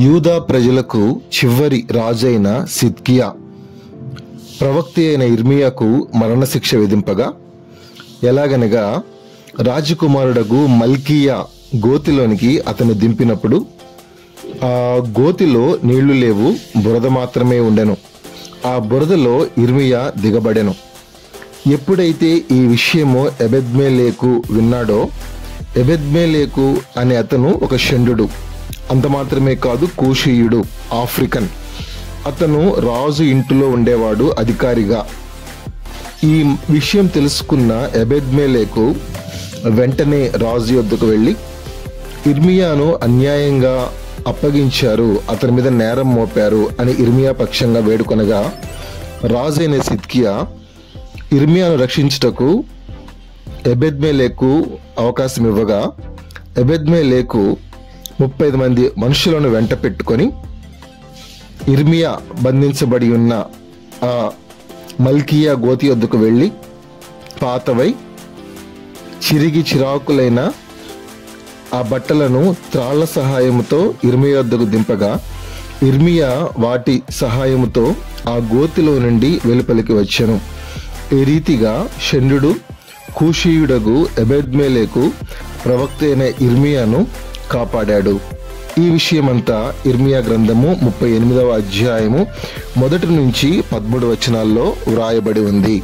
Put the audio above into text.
యూదా ప్రజలకు చివరి రాజైన సిద్కియా ప్రవక్త అయిన ఇర్మియాకు మరణశిక్ష విధింపగా, ఎలాగనగా రాజకుమారుడగు మల్కీయా గోతిలోనికి అతను దింపినప్పుడు ఆ గోతిలో నీళ్లు లేవు, బురద మాత్రమే ఉండెను. ఆ బురదలో ఇర్మియా దిగబడెను. ఎప్పుడైతే ఈ విషయము ఎబెద్మెలెకు విన్నాడో, ఎబెద్మెలెకు అనే అతను ఒక షండు, అంత మాత్రమే కాదు, కూషీయుడు, ఆఫ్రికన్. అతను రాజు ఇంటిలో ఉండేవాడు అధికారిగా. ఈ విషయం తెలుసుకున్న ఎబెద్మెలెకు వెంటనే రాజు యొద్దకు వెళ్ళి, ఇర్మియాను అన్యాయంగా అప్పగించారు, అతని మీద నేరం మోపారు అని ఇర్మియా పక్షంగా వేడుకొనగా, రాజైన సిద్కియా ఇర్మియాను రక్షించుటకు ఎబెద్మెలెకు అవకాశం ఇవ్వగా, ఎబెద్మెలెకు 30 మంది మనుషులను వెంట పెట్టుకొని ఇర్మియా బంధించబడి ఉన్న ఆ మల్కీయా గోతి వద్దకు వెళ్ళి, పాతవై చిరిగి చిరాకులైన ఆ బట్టలను త్రాళ్ల సహాయముతో ఇర్మియా వద్దకు దింపగా, ఇర్మియా వాటి సహాయముతో ఆ గోతిలో నుండి వెలుపలికి వచ్చెను. ఈ రీతిగా షండు కూషీయుడగు ఎబెద్మెలెకు ప్రవక్త అయిన ఇర్మియాను కాపాడాడు. ఈ విషయమంతా ఇర్మియా గ్రంథము 38వ అధ్యాయము 1 నుంచి 13 వచనాల్లో వ్రాయబడి ఉంది.